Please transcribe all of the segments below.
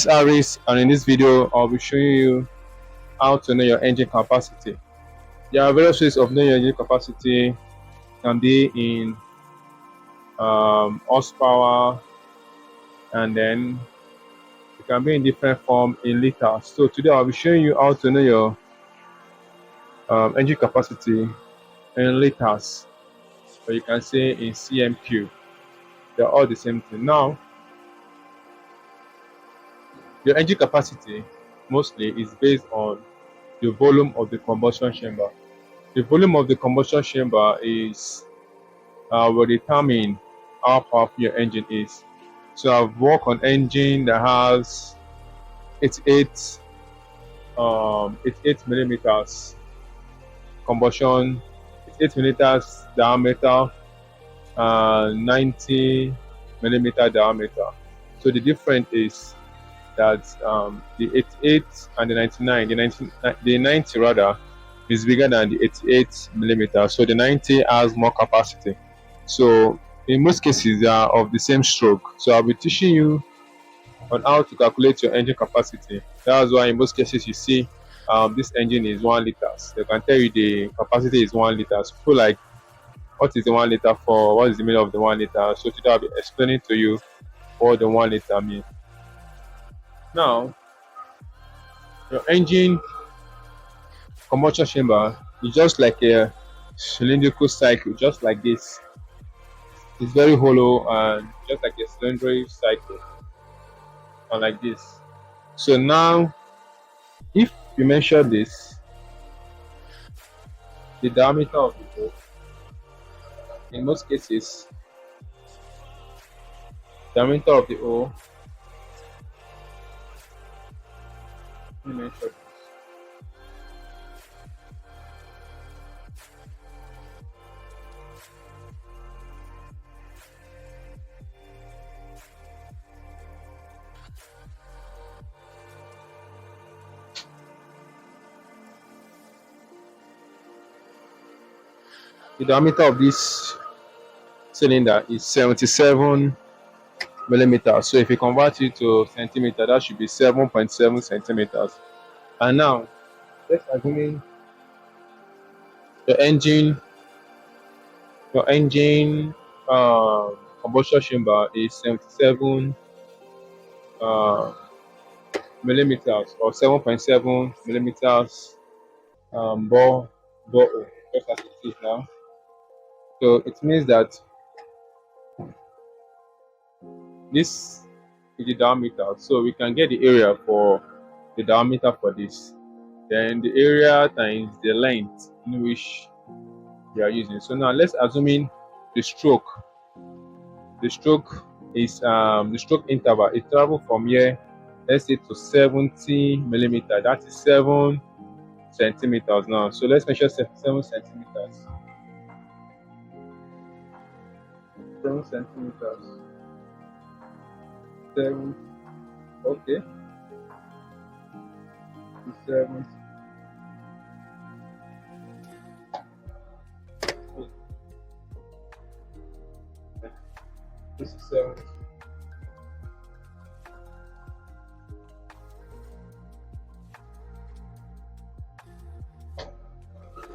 is Aris, and in this video I'll be showing you how to know your engine capacity. There are various ways of knowing your engine capacity. It can be in horsepower, and then it can be in different form in liters. So today I'll be showing you how to know your engine capacity in liters, or you can say in CMQ. They're all the same thing. Now, your engine capacity mostly is based on the volume of the combustion chamber. The volume of the combustion chamber will determine how powerful your engine is. So I've worked on engine that has 88 millimeters combustion, 88 millimeters diameter, and 90 millimeter diameter. So the difference is that the 88 and the 99, the 90 rather, is bigger than the 88 millimeter. So the 90 has more capacity. So in most cases they are of the same stroke. So I'll be teaching you on how to calculate your engine capacity. That's why in most cases you see this engine is 1 liters. They can tell you the capacity is 1 liter. So people like, what is the 1 liter for? What is the meaning of the 1 liter? So today I'll be explaining to you what the 1 liter means. Now, your engine combustion chamber is just like a cylindrical cycle, just like this. It's very hollow and just like a cylindrical cycle, and like this. So now, if you measure this, the diameter of the hole, in most cases, diameter of the hole, let me measure this. The diameter of this cylinder is 77 millimeters. So if you convert it to centimeter, that should be 7.7 centimeters. And now, let's assume your engine combustion chamber is 77 millimeters, or 7.7 millimeters bore, just as it is now. So it means that this is the diameter. So we can get the area for the diameter for this. Then the area times the length in which we are using. So now let's assume the stroke. The stroke is the stroke interval. It travels from here, let's say, to 70 millimeter. That is 7 centimeters now. So let's measure 7 centimeters. 7 centimeters. 7. Okay. 7. This is 7.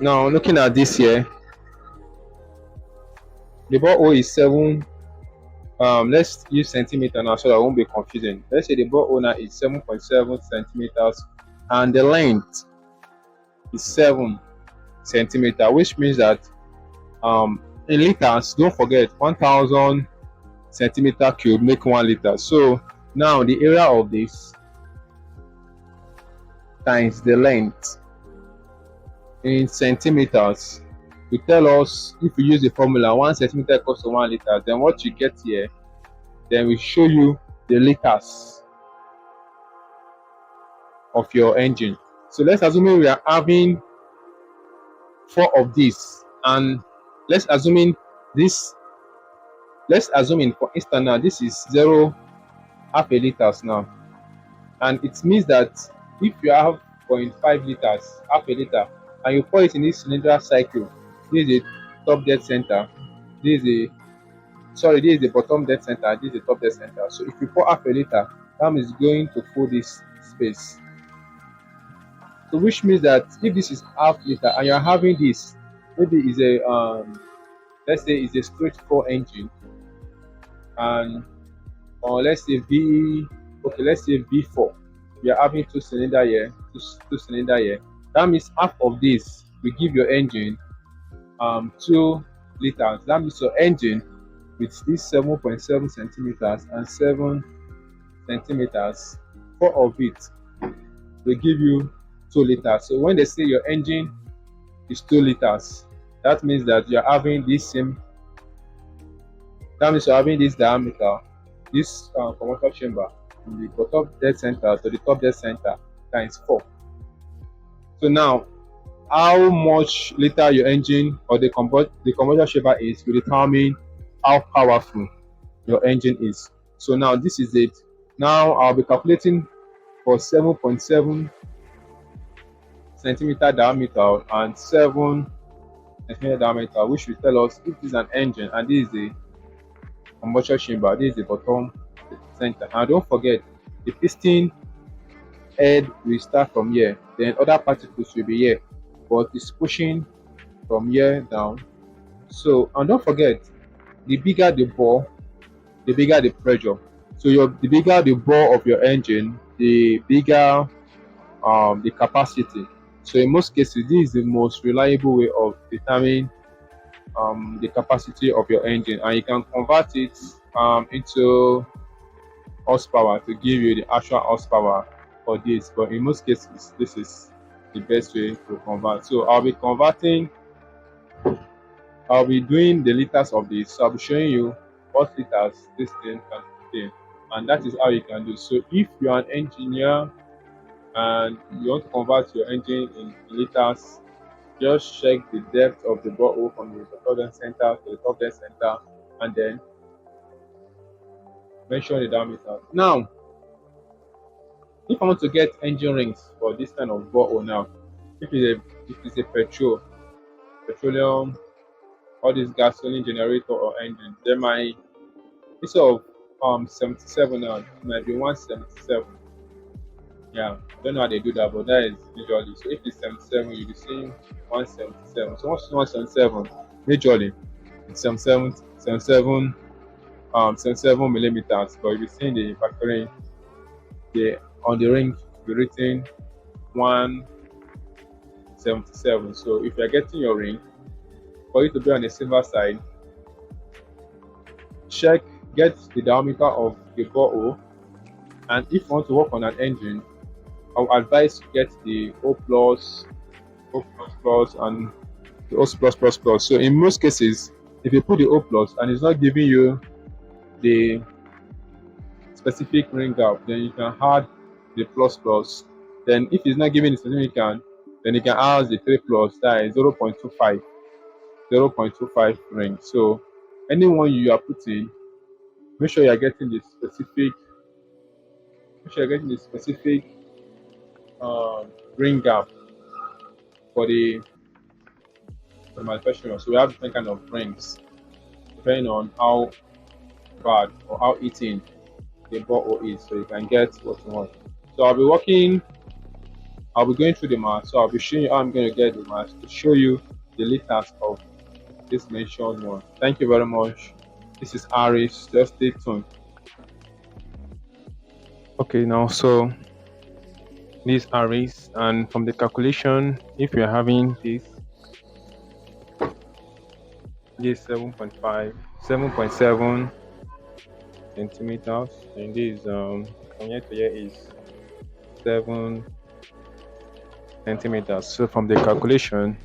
Now looking at this here, the borehole is 7. Let's use centimeter now so that it won't be confusing. Let's say the borehole now is 7.7 centimeters and the length is 7 centimeter, which means that in liters, don't forget 1000 centimeter cube make 1 liter. So now the area of this times the length in centimeters will tell us, if we use the formula 1 centimeter equals to 1 liter, then what you get here, then we show you the liters of your engine. So let's assume we are having 4 of these, and let's assume for instance now this is 0.5 liters now, and it means that if you have 0.5 liters, half a liter, and you pour it in this cylindrical cycle, this is the top dead center, this is the bottom dead center, this is the top dead center. So if you pour half a liter, That means going to fill this space. So which means that if this is half liter and you're having this, maybe is a let's say it's a straight four engine, and or let's say let's say V4. We are having two cylinder here, two cylinder here. That means half of this will give your engine 2 liters. That means your engine with this 7.7 centimeters and 7 centimeters, four of it will give you 2 liters. So when they say your engine is 2 liters, that means that you're having this same that means you're having this diameter, this combustion chamber from the bottom dead center to the top dead center times 4. So now how much liter your engine or the combustion chamber is will determine how powerful your engine is. So now this is it. Now I'll be calculating for 7.7 centimeter diameter and 7 centimeter diameter, which will tell us if this is an engine and this is the combustion chamber, this is the bottom center. And don't forget, the piston head will start from here, then other particles will be here, but it's pushing from here down. So, and don't forget, the bigger the bore, the bigger the pressure. So the bigger the bore of your engine, the bigger the capacity. So in most cases, this is the most reliable way of determining the capacity of your engine, and you can convert it into horsepower to give you the actual horsepower for this. But in most cases, this is the best way to convert. So I'll be doing the liters of this. So I'll be showing you what liters this thing can contain, and that is how you can do. So if you are an engineer and you want to convert your engine in liters, just check the depth of the borehole from the bottom dead center to the top dead center, and then measure the diameter. Now, if I want to get engine rings for this kind of borehole now, if it's a petroleum, or this gasoline generator or engine, then my instead of 77 now, it might be 177. Yeah, I don't know how they do that, but that is usually. So if it's 77, you'll be seeing 177. So what's 177? Majorly, it's 77 millimeters. But you'll be seeing the factory on the ring be written 177. So if you're getting your ring, for you to be on the silver side, get the diameter of the borehole, and if you want to work on an engine, I would advise to get the O++, and the O++++. So in most cases, if you put the O+ and it's not giving you the specific ring gap, then you can add the plus. Then if it's not giving the significant, then you can add the 3+, that is 0.25 ring. So anyone you are putting, make sure you are getting the specific ring gap for the manufacturer. So we have different kind of rings depending on how bad or how eating the borehole is, so you can get what you want. So I'll be going through the math. So I'll be showing you how I'm going to get the math to show you the liters of this mentioned one. Thank you very much. This is Aris. Just stay tuned. Okay, now so these Aris, and from the calculation, if you're having this 7.7 centimeters, and this from here to here is 7 centimeters. So from the calculation,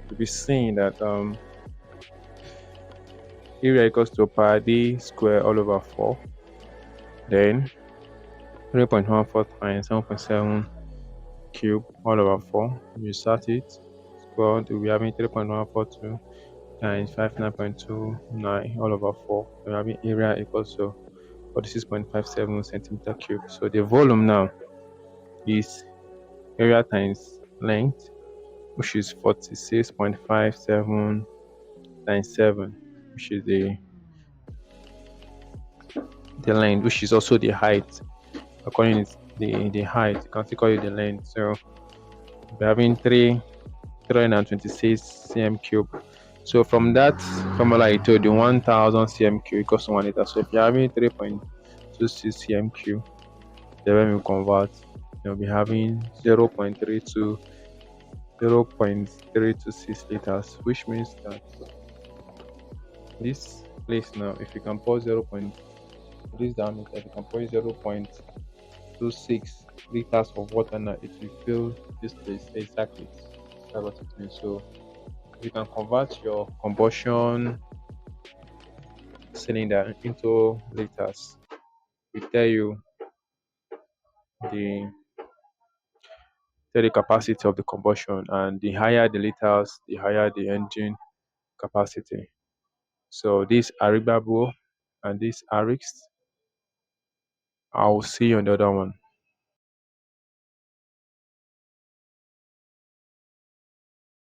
you'll be seeing that area equals to pi d square all over 4, then 3.14 times 7.7 cube all over 4. You start it squared, we'll be having 3.142 times 59.29 all over 4. We're having area equals to 46.57 centimeter cube. So the volume now is area times length, which is 46.57 times 7, which is the length, which is also the height. according to the height. You can still call it the length. So we're having 326 cm cube. So from that formula I told you, 1000 cm cube equals to 1 liter. So if you're having 3.26 cm cube, then when we convert, you'll be having 0.326 liters, which means that this place now, if you can pour 0. This diameter, if you can pour 0.26 liters of water now, it will fill this place exactly. That's what it means. So you can convert your combustion cylinder into liters. We the tell the capacity of the combustion, and the higher the liters, the higher the engine capacity. So these are Ribabo and these are Rix. I'll see you on the other one.